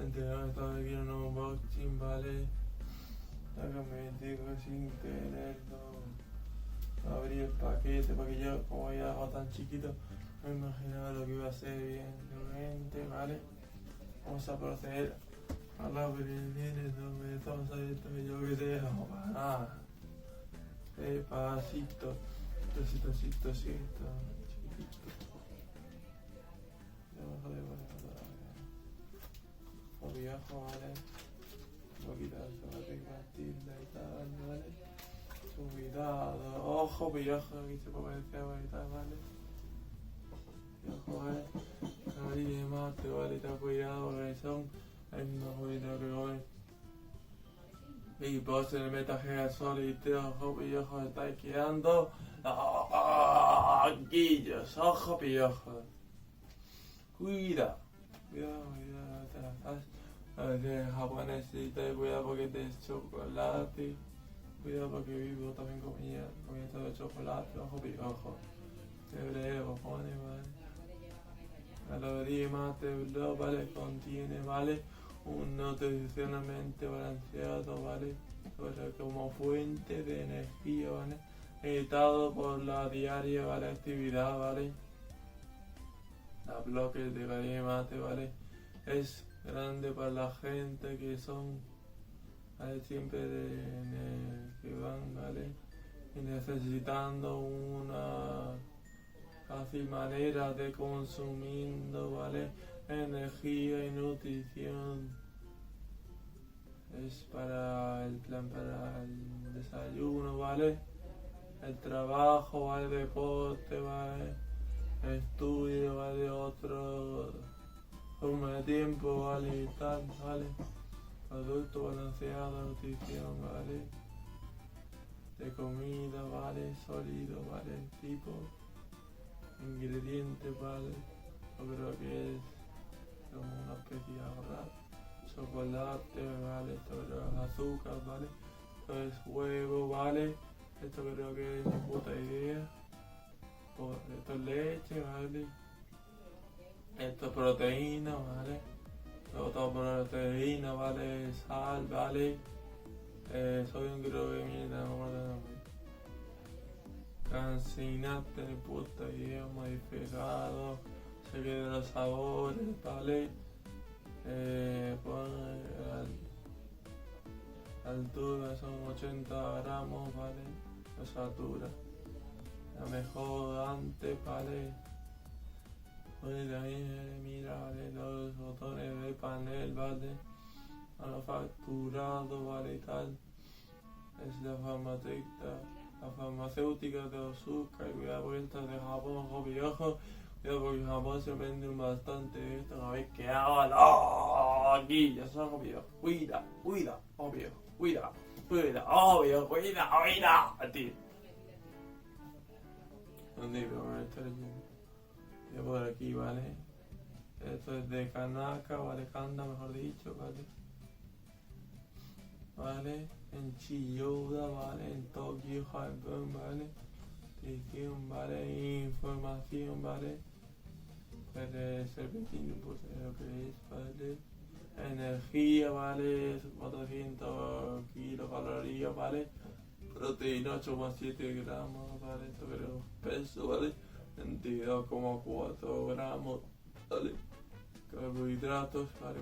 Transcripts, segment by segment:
Estaba aquí en un unboxing, ¿vale? Acá me digo sin quererlo. Abrí el paquete porque yo, como ya era tan chiquito, no me imaginaba lo que iba a hacer evidentemente, ¿vale? Vamos a proceder a la no estamos a esto, yo que sé, no para nada. Despacito, chiquitito. Viejo, ¿vale? Un poquito de tomate Matilda y tal, ¿vale? Cuidado, ojo, viejo, aquí se puede ver y tal, ¿vale? Viejo, ¿vale? Abrí de mate, ¿vale? Está cuidado porque son un poquito que voy. Y vos en el metaje sol y te ojo, viejo, estáis quedando. Guillos, ojo, viejo. Cuidado, te la estás. De japonés y cuidado porque te es chocolate, cuidado porque vivo también comía esto de chocolate, ojo piojo, hebreo, pone, vale, calorías más de vale, contiene, vale, un nutricionalmente balanceado, vale, como fuente de energía, vale, editado por la diaria, vale, actividad, vale, la bloques de calorías mate, vale, es grande para la gente que son, ¿vale? Siempre que van, ¿vale? Y necesitando una fácil manera de consumiendo, ¿vale? Energía y nutrición. Es para el plan, para el desayuno, ¿vale? El trabajo, ¿vale? Deporte, ¿vale? El estudio, ¿vale? Otro forma de tiempo, ¿vale? Y tal, ¿vale? Producto balanceado, nutrición, ¿vale? De comida, ¿vale? Sólido, ¿vale? Tipo, ingredientes, ¿vale? Yo creo que es como una especie de ahorrar. Chocolate, ¿vale? Esto creo que es azúcar, ¿vale? Esto es huevo, ¿vale? Esto creo que es mi puta idea. Esto es leche, ¿vale? Esto es proteína, ¿vale? Luego proteína, ¿vale? Sal, ¿vale? Soy un creo que mierda, no me acuerdo el nombre. Cancinate, puta idea, modificado. Se quedan los sabores, ¿vale? Altura son 80 gramos, ¿vale? Esa altura. La mejor antes, ¿vale? Pues también mira, ¿vale? Los botones del panel, ¿vale? Manufacturado, ¿vale? Y tal. Es la farmacéutica de azúcar, cuidado porque esta de Japón, ojo viejo. Cuidado porque en Japón se venden bastante esto, ¿no habéis quedado? ¡No! Aquí, ya son viejo. Cuida, obvio, cuida, a ti. ¿Dónde iba a estar yendo? Ya por aquí, ¿vale? Esto es de Kanaka, ¿vale? Kanda, mejor dicho, ¿vale? ¿Vale? En Chiyoda, ¿vale? En Tokio, Japón, ¿vale? Edición, ¿vale? Información, ¿vale? Puede ser pequeño, pues lo que es, ¿vale? Energía, ¿vale? 400 kilocalorías, ¿vale? Proteína 8,7 gramos, ¿vale? Esto creo peso, ¿vale? 22,4 gramos, ¿vale? Carbohidratos, ¿vale?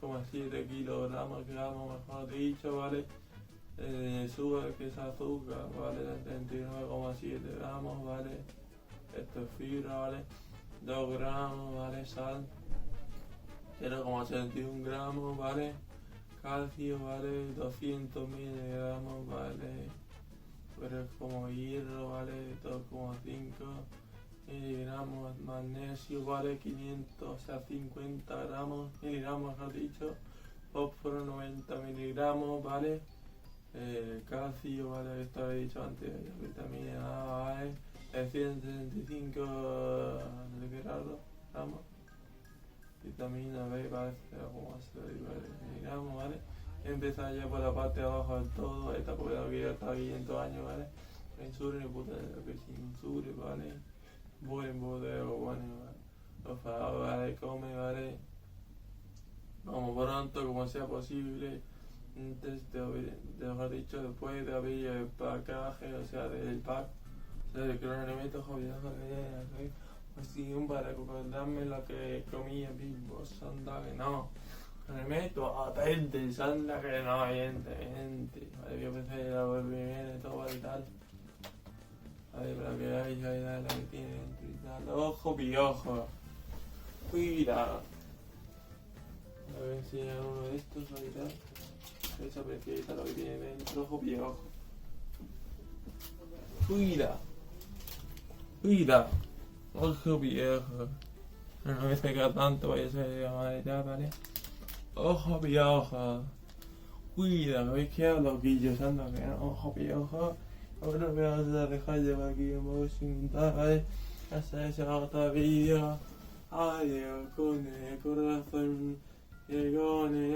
41,7 kilogramos, mejor dicho, ¿vale? Azúcar, que es azúcar, ¿vale? 39,7 gramos, ¿vale? Esto es fibra, ¿vale? 2 gramos, ¿vale? Sal, 0,81 gramos, ¿vale? Calcio, ¿vale? 200 miligramos, ¿vale? Pero es como hierro, ¿vale? 2,5 miligramos. Magnesio, ¿vale? 500, o sea, 50 miligramos, mejor dicho. Fósforo, 90 miligramos, ¿vale? Calcio, ¿vale? Esto había dicho antes. Vitamina A, ¿vale? 165 gramos. Vitamina B, ¿vale? 0,6 miligramos, ¿vale? Empieza ya por la parte de abajo del todo. Esta porque la vida está 500 años, ¿vale? Insure, puta, lo que es insure, ¿vale? Buen bodeo, bueno, ¿vale? Por favor, ¿vale? Come, ¿vale? como pronto como sea posible, mejor dicho, después de abrir el pacaje, o sea, del pack, o sea, del cronometro, joder, así para recordarme lo que comía vivo, anda que no. Cronometro, atente, anda que no, evidentemente. Vale, yo pensé que era por primero y todo y tal. A ver, para que veáis la que tiene dentro y tal. Ojo, piojo. Cuidado. A ver si hay uno de estos o y tal. Esa pesquita lo que tiene dentro, ojo, piojo. Cuidado. Cuidado. Ojo, piojo. No me pega tanto, vaya a ser de madre ya, ¿vale? Ojo, piojo. Cuidado, ¿veis que hablo loquillos? Anda, que no, ojo, piojo. Ahora me vas a dejar llevar aquí en modo sin tal, ¿vale? Hasta ese otro vídeo. Adiós con el corazón, que con el